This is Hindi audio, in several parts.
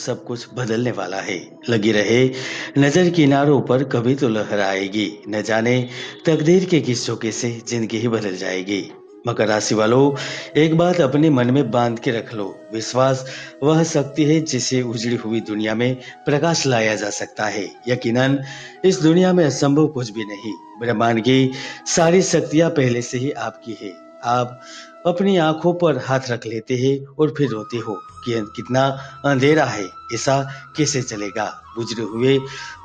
सब कुछ बदलने वाला है। लगी रहे नजर किनारों पर, कभी तो लहर आएगी। न जाने तकदीर के किस झोंके से जिंदगी ही बदल जाएगी। मकर राशि वालों, एक बात अपने मन में बांध के रख लो, विश्वास वह शक्ति है जिसे उजड़ी हुई दुनिया में प्रकाश लाया जा सकता है। यकीनन इस दुनिया में असंभव कुछ भी नहीं। ब्रह्मांड की सारी शक्तियां पहले से ही आपकी है। आप अपनी आंखों पर हाथ रख लेते हैं और फिर रोते हो कि कितना अंधेरा है, ऐसा कैसे चलेगा। गुजरे हुए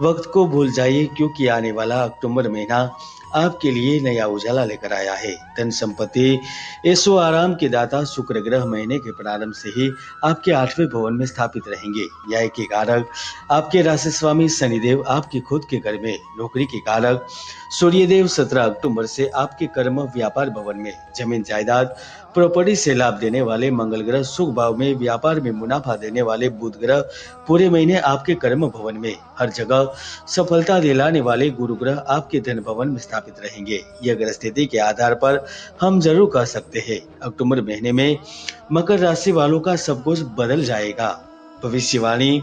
वक्त को भूल जाइए, क्योंकि आने वाला अक्टूबर महीना आपके लिए नया उजाला लेकर आया है। धन संपत्ति, ऐशो आराम के दाता शुक्र ग्रह महीने के प्रारंभ से ही आपके 8वें भवन में स्थापित रहेंगे। न्याय के कारक आपके राशि स्वामी शनिदेव आपके खुद के घर में, नौकरी के कारक सूर्यदेव 17 अक्टूबर से आपके कर्म व्यापार भवन में, जमीन जायदाद प्रॉपर्टी से लाभ देने वाले मंगल ग्रह सुख भाव में, व्यापार में मुनाफा देने वाले बुध ग्रह पूरे महीने आपके कर्म भवन में, हर जगह सफलता दिलाने वाले गुरु ग्रह आपके धन भवन में स्थापित रहेंगे। यह ग्रह स्थिति के आधार पर हम जरूर कह सकते हैं अक्टूबर महीने में मकर राशि वालों का सब कुछ बदल जाएगा। भविष्यवाणी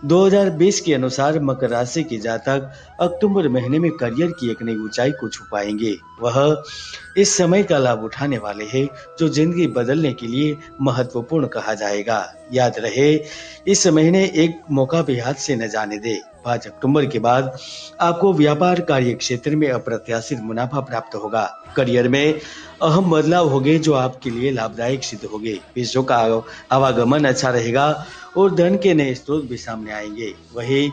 2020 के अनुसार मकर राशि के जातक अक्टूबर महीने में करियर की एक नई ऊंचाई को छू पाएंगे। वह इस समय का लाभ उठाने वाले हैं जो जिंदगी बदलने के लिए महत्वपूर्ण कहा जाएगा। याद रहे, इस महीने एक मौका भी हाथ से न जाने दे। 5 अक्टूबर के बाद आपको व्यापार कार्य क्षेत्र में अप्रत्याशित मुनाफा प्राप्त होगा। करियर में अहम बदलाव होंगे जो आपके लिए लाभदायक सिद्ध होंगे। पैसों का आवागमन अच्छा रहेगा और धन के नए स्रोत भी सामने आएंगे। वहीं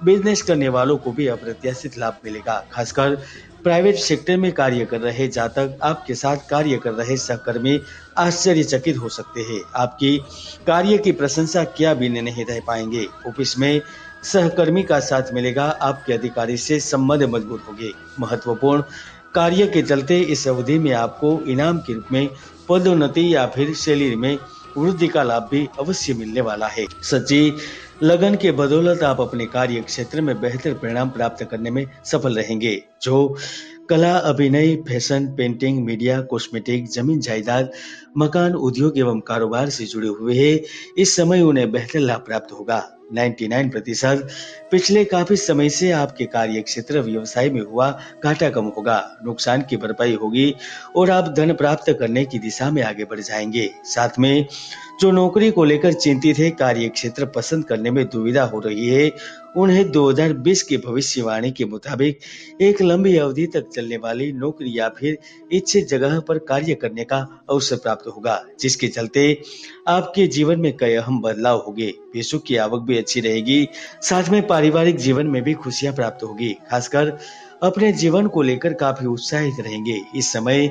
बिजनेस करने वालों को भी अप्रत्याशित लाभ मिलेगा। खासकर प्राइवेट सेक्टर में कार्य कर रहे जातक, आपके साथ कार्य कर रहे सहकर्मी आश्चर्यचकित हो सकते हैं। आपकी कार्य की प्रशंसा किया भी नहीं रह पाएंगे। ऑफिस में सहकर्मी का साथ मिलेगा। आपके अधिकारी से संबंध मजबूत होंगे। महत्वपूर्ण कार्य के चलते इस अवधि में आपको इनाम के रूप में पदोन्नति या फिर सैलरी में वृद्धि का लाभ भी अवश्य मिलने वाला है। सच्ची लगन के बदौलत आप अपने कार्य क्षेत्र में बेहतर परिणाम प्राप्त करने में सफल रहेंगे। जो कला, अभिनय, फैशन, पेंटिंग, मीडिया, कॉस्मेटिक, जमीन जायदाद, मकान, उद्योग एवं कारोबार से जुड़े हुए हैं, इस समय उन्हें बेहतर लाभ प्राप्त होगा। 99% पिछले काफी समय से आपके कार्य क्षेत्र व्यवसाय में हुआ घाटा कम होगा, नुकसान की भरपाई होगी और आप धन प्राप्त करने की दिशा में आगे बढ़ जाएंगे। साथ में जो नौकरी को लेकर चिंतित है, कार्य क्षेत्र पसंद करने में दुविधा हो रही है, उन्हें 2020 की भविष्यवाणी के मुताबिक एक लंबी अवधि तक चलने वाली नौकरी या फिर इच्छित जगह पर कार्य करने का अवसर प्राप्त होगा, जिसके चलते आपके जीवन में कई अहम बदलाव होंगे। पैसों की आवक भी अच्छी रहेगी। साथ में पारिवारिक जीवन में भी खुशियां प्राप्त होगी। खासकर अपने जीवन को लेकर काफी उत्साहित रहेंगे। इस समय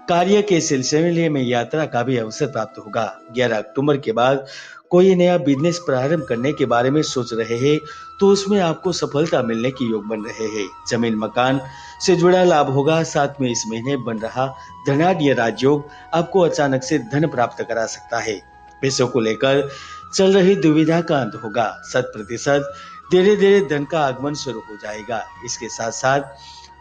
कार्य के सिलसिले में यात्रा का भी अवसर प्राप्त होगा। 11 अक्टूबर के बाद कोई नया बिजनेस प्रारंभ करने के बारे में सोच रहे हैं तो उसमें आपको सफलता मिलने के योग बन रहे हैं। जमीन मकान से जुड़ा लाभ होगा। साथ में इस महीने बन रहा धनाढ्य राजयोग आपको अचानक से धन प्राप्त करा सकता है। पैसों को लेकर चल रही दुविधा का अंत होगा। 100% धीरे धीरे धन का आगमन शुरू हो जाएगा। इसके साथ साथ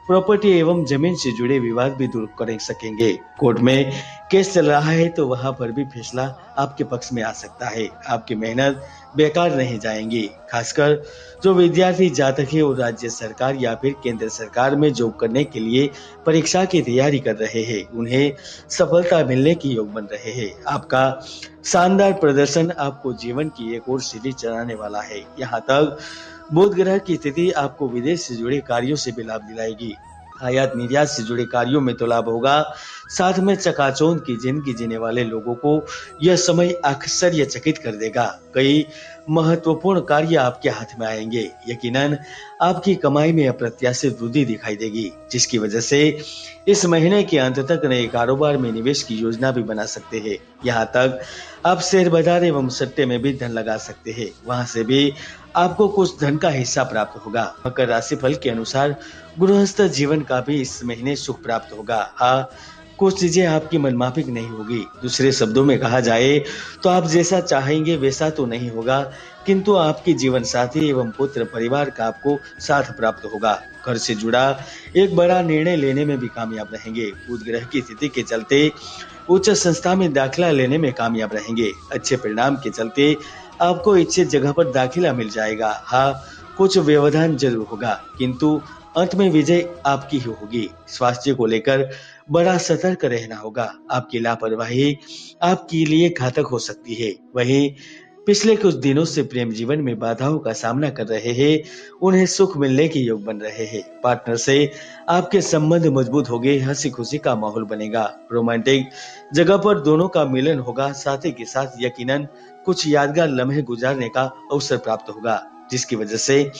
प्रॉपर्टी एवं जमीन से जुड़े विवाद भी दूर कर सकेंगे। कोर्ट में केस चल रहा है तो वहां पर भी फैसला आपके पक्ष में आ सकता है। आपकी मेहनत बेकार नहीं जाएंगी। खासकर जो विद्यार्थी जातक है और राज्य सरकार या फिर केंद्र सरकार में जॉब करने के लिए परीक्षा की तैयारी कर रहे हैं, उन्हें सफलता मिलने की योग बन रहे हैं। आपका शानदार प्रदर्शन आपको जीवन की एक और सीढ़ी चढ़ाने वाला है। यहाँ तक बुध ग्रह की स्थिति आपको विदेश से जुड़े कार्यों से भी लाभ दिलाएगी। आयात निर्यात से जुड़े कार्यों में तो लाभ होगा। साथ में चकाचौंध की जिंदगी जीने वाले लोगों को यह समय आश्चर्यचकित कर देगा। कई महत्वपूर्ण कार्य आपके हाथ में आएंगे। यकीनन आपकी कमाई में अप्रत्याशित वृद्धि दिखाई देगी, जिसकी वजह से इस महीने के अंत तक नए कारोबार में निवेश की योजना भी बना सकते हैं। यहाँ तक आप शेयर बाजार एवं सट्टे में भी धन लगा सकते हैं। वहां से भी आपको कुछ धन का हिस्सा प्राप्त होगा। मकर राशि फल के अनुसार गृहस्थ जीवन का भी इस महीने सुख प्राप्त होगा। हाँ, कुछ चीजें आपकी मनमाफिक नहीं होगी। दूसरे शब्दों में कहा जाए तो आप जैसा चाहेंगे वैसा तो नहीं होगा, किंतु आपके जीवन साथी एवं पुत्र परिवार का आपको साथ प्राप्त होगा। घर से जुड़ा एक बड़ा निर्णय लेने में भी कामयाब रहेंगे। बुध ग्रह की स्थिति के चलते उच्च संस्था में दाखिला लेने में कामयाब रहेंगे। अच्छे परिणाम के चलते आपको इच्छित जगह पर दाखिला मिल जाएगा। हाँ, कुछ व्यवधान जरूर होगा, किंतु अंत में विजय आपकी ही होगी। स्वास्थ्य को लेकर बड़ा सतर्क रहना होगा। आपकी लापरवाही आपके लिए घातक हो सकती है। वहीं पिछले कुछ दिनों से प्रेम जीवन में बाधाओं का सामना कर रहे हैं, उन्हें सुख मिलने के योग बन रहे हैं। पार्टनर से आपके संबंध मजबूत होंगे, हंसी खुशी का माहौल बनेगा। रोमांटिक जगह पर दोनों का मिलन होगा, साथी के साथ यकीनन कुछ यादगार लम्हे गुजारने का अवसर प्राप्त होगा, जिसकी वजह से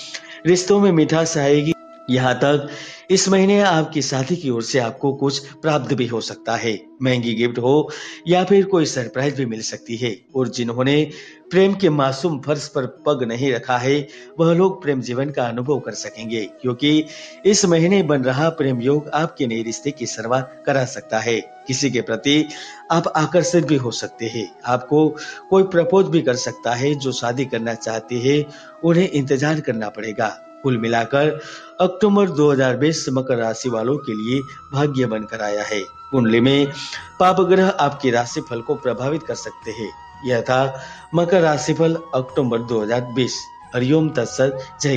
रिश्तों में मिठास आएगी। यहाँ तक इस महीने आपकी साथी की ओर से आपको कुछ प्राप्त भी हो सकता है। महंगी गिफ्ट हो या फिर कोई सरप्राइज भी मिल सकती है। और जिन्होंने प्रेम के मासूम फर्श पर पग नहीं रखा है, वह लोग प्रेम जीवन का अनुभव कर सकेंगे, क्योंकि इस महीने बन रहा प्रेम योग आपके नए रिश्ते की शुरुआत करा सकता है। किसी के प्रति आप आकर्षित भी हो सकते हैं। आपको कोई प्रपोज भी कर सकता है। जो शादी करना चाहते हैं उन्हें इंतजार करना पड़ेगा। कुल मिलाकर अक्टूबर 2020 मकर राशि वालों के लिए भाग्य बनकर आया है। कुंडली में पाप ग्रह आपकी राशि फल को प्रभावित कर सकते हैं। यह था मकर राशिफल अक्टूबर 2020। हरिओम तत्सत। जय